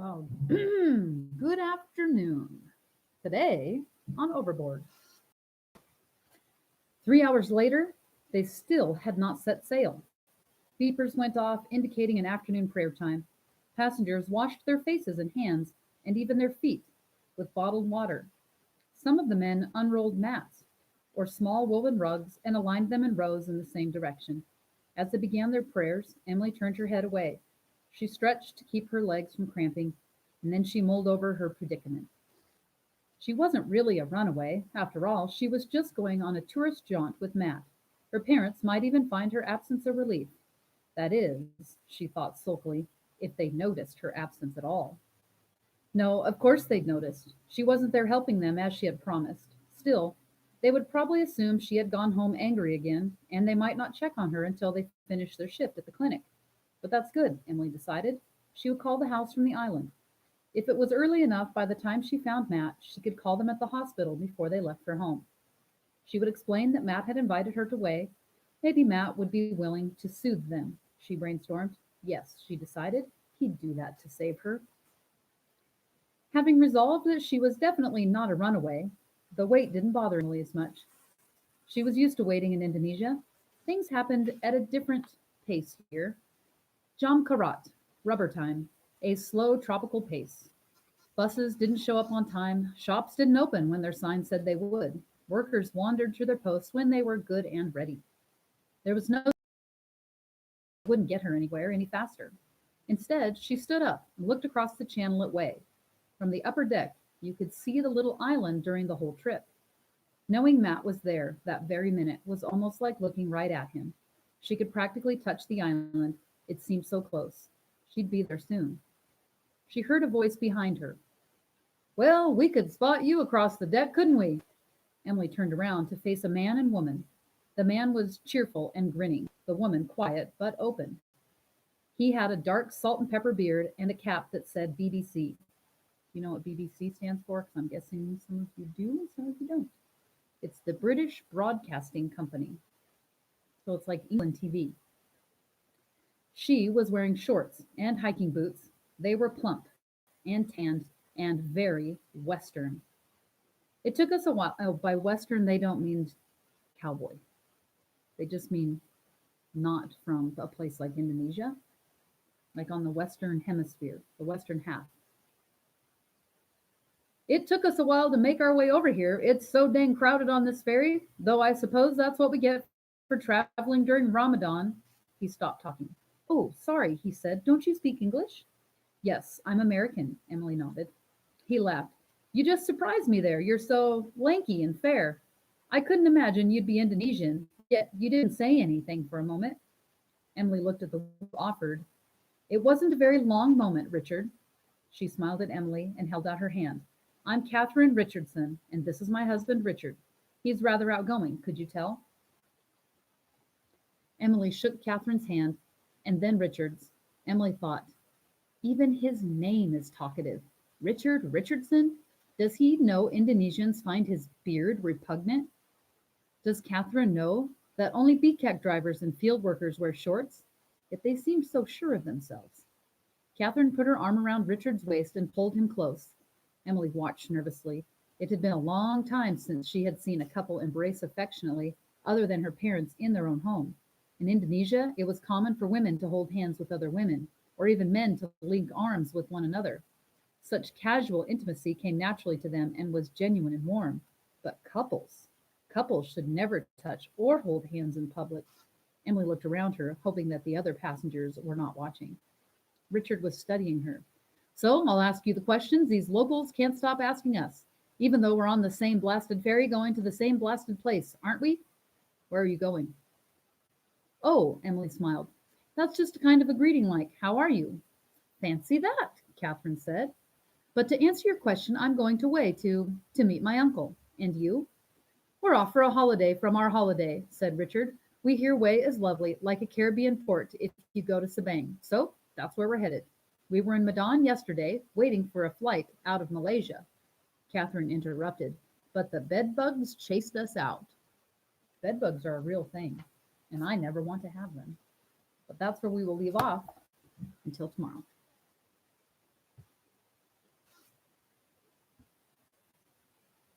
Oh, good afternoon. Today on Overboard. 3 hours later, they still had not set sail. Beepers went off, indicating an afternoon prayer time. Passengers washed their faces and hands, and even their feet, with bottled water. Some of the men unrolled mats or small woven rugs and aligned them in rows in the same direction. As they began their prayers, Emily turned her head away. She stretched to keep her legs from cramping, and then she mulled over her predicament. She wasn't really a runaway. After all, she was just going on a tourist jaunt with Matt. Her parents might even find her absence a relief. That is, she thought sulkily, if they noticed her absence at all. No, of course they'd noticed. She wasn't there helping them as she had promised. Still, they would probably assume she had gone home angry again, and they might not check on her until they finished their shift at the clinic. But that's good, Emily decided. She would call the house from the island. If it was early enough by the time she found Matt, she could call them at the hospital before they left for home. She would explain that Matt had invited her to weigh. Maybe Matt would be willing to soothe them. She brainstormed. Yes, she decided, he'd do that to save her. Having resolved that she was definitely not a runaway, the wait didn't bother Emily as much. She was used to waiting in Indonesia. Things happened at a different pace here. Jam karat, rubber time, a slow tropical pace. Buses didn't show up on time. Shops didn't open when their signs said they would. Workers wandered to their posts when they were good and ready. There was no wouldn't get her anywhere any faster. Instead, she stood up and looked across the channel at Way. From the upper deck, you could see the little island during the whole trip. Knowing Matt was there that very minute was almost like looking right at him. She could practically touch the island. It seemed so close. She'd be there soon. She heard a voice behind her. Well, we could spot you across the deck, couldn't we? Emily turned around to face a man and woman. The man was cheerful and grinning, the woman quiet but open. He had a dark salt and pepper beard and a cap that said BBC. You know what BBC stands for? Because I'm guessing some of you do and some of you don't. It's the British Broadcasting Company. So it's like England TV. She was wearing shorts and hiking boots. They were plump and tanned and very Western. It took us a while. Oh, by Western, they don't mean cowboy. They just mean not from a place like Indonesia, like on the Western hemisphere, the Western half. It took us a while to make our way over here. It's so dang crowded on this ferry, though I suppose that's what we get for traveling during Ramadan. He stopped talking. Oh, sorry, he said. Don't you speak English? Yes, I'm American, Emily nodded. He laughed. You just surprised me there. You're so lanky and fair. I couldn't imagine you'd be Indonesian, yet you didn't say anything for a moment. Emily looked at the offered. It wasn't a very long moment, Richard. She smiled at Emily and held out her hand. I'm Catherine Richardson, and this is my husband, Richard. He's rather outgoing, could you tell? Emily shook Catherine's hand, and then Richard's. Emily thought, even his name is talkative. Richard Richardson? Does he know Indonesians find his beard repugnant? Does Catherine know that only BCAC drivers and field workers wear shorts? Yet they seemed so sure of themselves. Catherine put her arm around Richard's waist and pulled him close. Emily watched nervously. It had been a long time since she had seen a couple embrace affectionately, other than her parents in their own home. In Indonesia, it was common for women to hold hands with other women, or even men to link arms with one another. Such casual intimacy came naturally to them and was genuine and warm. But couples should never touch or hold hands in public. Emily looked around her, hoping that the other passengers were not watching. Richard was studying her. So I'll ask you the questions these locals can't stop asking us, even though we're on the same blasted ferry going to the same blasted place, aren't we? Where are you going? Oh, Emily smiled. That's just a kind of a greeting like, how are you? Fancy that, Catherine said. But to answer your question, I'm going to Way to meet my uncle. And you? We're off for a holiday from our holiday, said Richard. We hear Way is lovely, like a Caribbean port if you go to Sabang. So that's where we're headed. We were in Medan yesterday, waiting for a flight out of Malaysia. Catherine interrupted. But the bedbugs chased us out. Bedbugs are a real thing, and I never want to have them. But that's where we will leave off until tomorrow.